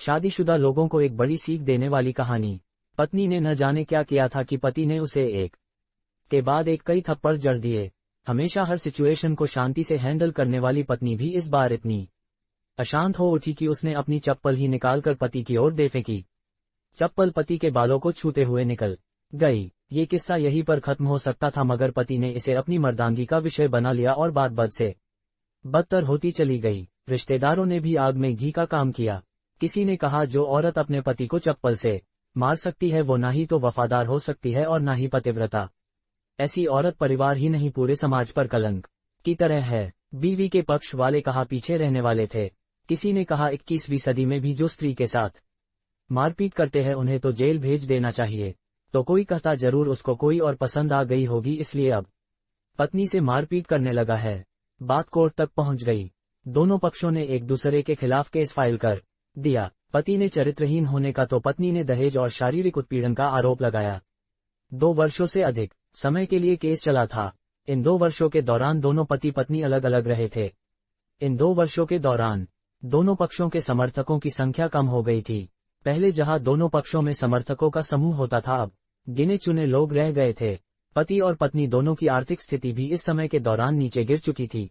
शादीशुदा लोगों को एक बड़ी सीख देने वाली कहानी। पत्नी ने न जाने क्या किया था कि पति ने उसे एक के बाद एक कई थप्पड़ जड़ दिए। हमेशा हर सिचुएशन को शांति से हैंडल करने वाली पत्नी भी इस बार इतनी अशांत हो उठी कि उसने अपनी चप्पल ही निकालकर पति की ओर दे फेंकी। चप्पल पति के बालों को छूते हुए निकल गई। ये किस्सा यहीं पर खत्म हो सकता था, मगर पति ने इसे अपनी मर्दानगी का विषय बना लिया और बात बद से बदतर होती चली गई। रिश्तेदारों ने भी आग में घी का काम किया। किसी ने कहा, जो औरत अपने पति को चप्पल से मार सकती है वो ना ही तो वफादार हो सकती है और ना ही पतिव्रता। ऐसी औरत परिवार ही नहीं पूरे समाज पर कलंक की तरह है। बीवी के पक्ष वाले कहा पीछे रहने वाले थे। किसी ने कहा 21वीं सदी में भी जो स्त्री के साथ मारपीट करते हैं उन्हें तो जेल भेज देना चाहिए। तो कोई कहता जरूर उसको कोई और पसंद आ गई होगी इसलिए अब पत्नी से मारपीट करने लगा है। बात कोर्ट तक पहुंच गई। दोनों पक्षों ने एक दूसरे के खिलाफ केस फाइल कर दिया। पति ने चरित्रहीन होने का तो पत्नी ने दहेज और शारीरिक उत्पीड़न का आरोप लगाया। 2 वर्षों से अधिक समय के लिए केस चला था। इन 2 वर्षों के दौरान दोनों पति पत्नी अलग अलग रहे थे। इन 2 वर्षों के दौरान दोनों पक्षों के समर्थकों की संख्या कम हो गई थी। पहले जहां दोनों पक्षों में समर्थकों का समूह होता था, अब गिने चुने लोग रह गए थे। पति और पत्नी दोनों की आर्थिक स्थिति भी इस समय के दौरान नीचे गिर चुकी थी।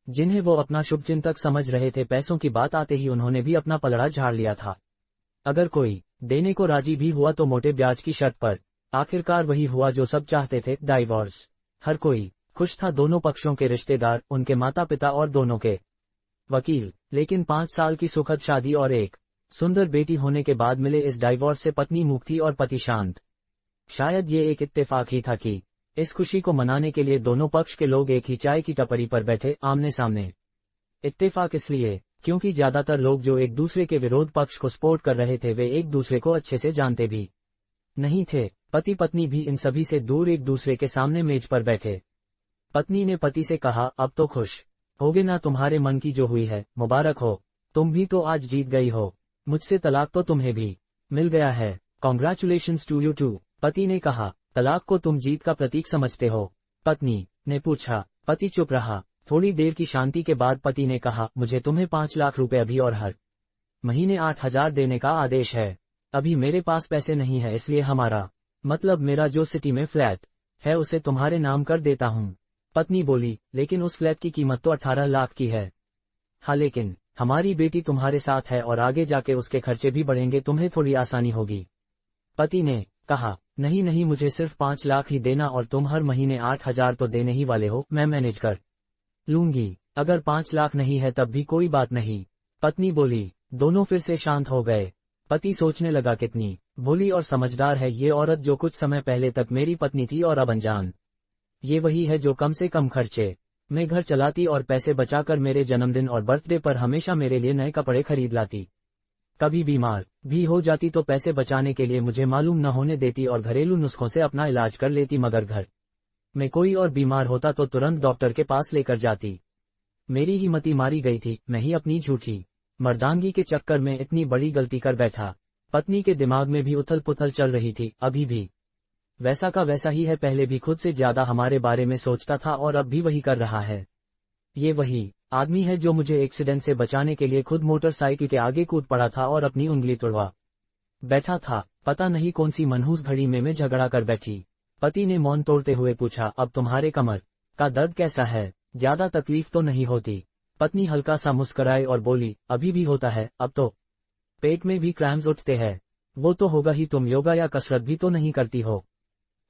जिन्हें वो अपना शुभचिंतक समझ रहे थे, पैसों की बात आते ही उन्होंने भी अपना पलड़ा झाड़ लिया था। अगर कोई देने को राजी भी हुआ तो मोटे ब्याज की शर्त पर। आखिरकार वही हुआ जो सब चाहते थे, डाइवोर्स। हर कोई खुश था, दोनों पक्षों के रिश्तेदार, उनके माता पिता और दोनों के वकील। लेकिन 5 साल की सुखद शादी और एक सुंदर बेटी होने के बाद मिले इस डाइवोर्स से पत्नी मूक थी और पति शांत। शायद ये एक इत्तेफाक ही था कि इस खुशी को मनाने के लिए दोनों पक्ष के लोग एक ही चाय की टपरी पर बैठे आमने सामने। इत्तेफाक इसलिए क्योंकि ज्यादातर लोग जो एक दूसरे के विरोध पक्ष को सपोर्ट कर रहे थे वे एक दूसरे को अच्छे से जानते भी नहीं थे। पति पत्नी भी इन सभी से दूर एक दूसरे के सामने मेज पर बैठे। पत्नी ने पति से कहा, अब तो खुश होगे ना, तुम्हारे मन की जो हुई है मुबारक हो, तुम भी तो आज जीत गई हो। मुझसे तलाक तो तुम्हें भी मिल गया है, कॉन्ग्रेचुलेशंस टू यू टू। पति ने कहा, तलाक को तुम जीत का प्रतीक समझते हो? पत्नी ने पूछा। पति चुप रहा। थोड़ी देर की शांति के बाद पति ने कहा, मुझे तुम्हें 5 लाख रुपए अभी और हर महीने 8,000 देने का आदेश है। अभी मेरे पास पैसे नहीं है, इसलिए हमारा मतलब मेरा जो सिटी में फ्लैट है उसे तुम्हारे नाम कर देता हूँ। पत्नी बोली, लेकिन उस फ्लैट की कीमत तो 18 लाख की है। हाँ, लेकिन हमारी बेटी तुम्हारे साथ है और आगे जाके उसके खर्चे भी बढ़ेंगे, तुम्हें थोड़ी आसानी होगी। पति ने कहा, नहीं नहीं, मुझे सिर्फ 5 लाख ही देना और तुम हर महीने 8,000 तो देने ही वाले हो, मैं मैनेज कर लूंगी। अगर 5 लाख नहीं है तब भी कोई बात नहीं। पत्नी बोली। दोनों फिर से शांत हो गए। पति सोचने लगा, कितनी भोली और समझदार है ये औरत जो कुछ समय पहले तक मेरी पत्नी थी और अब अनजान। ये वही है जो कम से कम खर्चे में घर चलाती और पैसे बचाकर मेरे जन्मदिन और बर्थडे पर हमेशा मेरे लिए नए कपड़े खरीद लाती। कभी बीमार भी हो जाती तो पैसे बचाने के लिए मुझे मालूम न होने देती और घरेलू नुस्खों से अपना इलाज कर लेती, मगर घर में कोई और बीमार होता तो तुरंत डॉक्टर के पास लेकर जाती। मेरी ही मति मारी गई थी, मैं ही अपनी झूठी मर्दानगी के चक्कर में इतनी बड़ी गलती कर बैठा। पत्नी के दिमाग में भी उथल पुथल चल रही थी। अभी भी वैसा का वैसा ही है, पहले भी खुद से ज्यादा हमारे बारे में सोचता था और अब भी वही कर रहा है। ये वही आदमी है जो मुझे एक्सीडेंट से बचाने के लिए खुद मोटरसाइकिल के आगे कूद पड़ा था और अपनी उंगली तोड़वा बैठा था। पता नहीं कौन सी मनहूस घड़ी में मैं झगड़ा कर बैठी। पति ने मौन तोड़ते हुए पूछा, अब तुम्हारे कमर का दर्द कैसा है? ज्यादा तकलीफ तो नहीं होती? पत्नी हल्का सा मुस्कुराई और बोली, अभी भी होता है, अब तो पेट में भी क्रैम्स उठते हैं। वो तो होगा ही, तुम योगा या कसरत भी तो नहीं करती हो।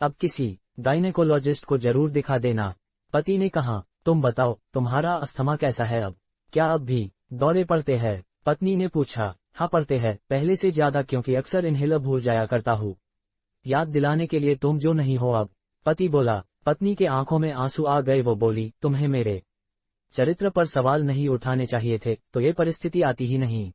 अब किसी गायनेकोलॉजिस्ट को जरूर दिखा देना। पति ने कहा, तुम बताओ तुम्हारा अस्थमा कैसा है अब? क्या अब भी दौरे पड़ते हैं? पत्नी ने पूछा। हाँ पड़ते हैं, पहले से ज्यादा, क्योंकि अक्सर इन्हेलर भूल जाया करता हूँ। याद दिलाने के लिए तुम जो नहीं हो अब। पति बोला। पत्नी के आंखों में आंसू आ गए। वो बोली, तुम्हें मेरे चरित्र पर सवाल नहीं उठाने चाहिए थे तो ये परिस्थिति आती ही नहीं।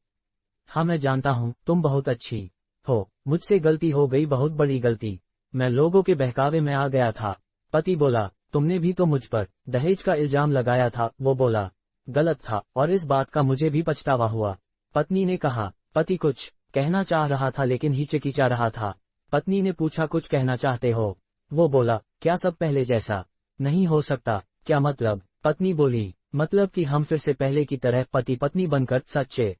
हाँ मैं जानता हूँ तुम बहुत अच्छी हो, मुझसे गलती हो गई, बहुत बड़ी गलती। मैं लोगों के बहकावे में आ गया था। पति बोला, तुमने भी तो मुझ पर दहेज का इल्जाम लगाया था। वो बोला, गलत था और इस बात का मुझे भी पछतावा हुआ। पत्नी ने कहा। पति कुछ कहना चाह रहा था लेकिन हिचकिचा रहा था। पत्नी ने पूछा, कुछ कहना चाहते हो? वो बोला, क्या सब पहले जैसा नहीं हो सकता? क्या मतलब? पत्नी बोली, मतलब कि हम फिर से पहले की तरह पति पत्नी बनकर सच्चे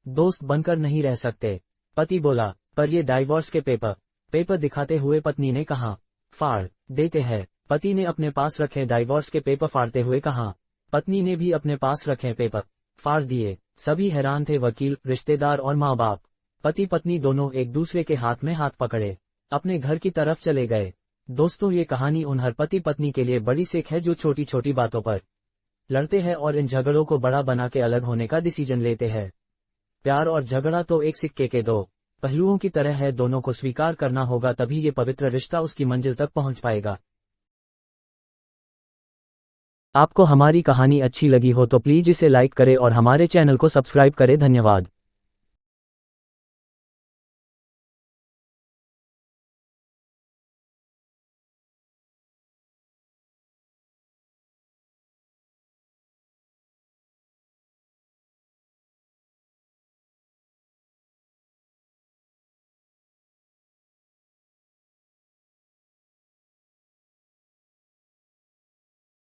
दोस्त बनकर नहीं रह सकते। पति बोला, पर ये डाइवोर्स के पेपर दिखाते हुए पत्नी ने कहा। फाड़ देते हैं। पति ने अपने पास रखे डाइवोर्स के पेपर फाड़ते हुए कहा। पत्नी ने भी अपने पास रखे पेपर फाड़ दिए। सभी हैरान थे, वकील, रिश्तेदार और माँ बाप। पति पत्नी दोनों एक दूसरे के हाथ में हाथ पकड़े अपने घर की तरफ चले गए। दोस्तों, ये कहानी उन हर पति पत्नी के लिए बड़ी सीख है जो छोटी छोटी बातों पर लड़ते हैं और इन झगड़ों को बड़ा बना के अलग होने का डिसीजन लेते हैं। प्यार और झगड़ा तो एक सिक्के के दो पहलुओं की तरह है, दोनों को स्वीकार करना होगा, तभी ये पवित्र रिश्ता उसकी मंजिल तक पहुंच पाएगा। आपको हमारी कहानी अच्छी लगी हो तो प्लीज इसे लाइक करें और हमारे चैनल को सब्सक्राइब करें। धन्यवाद।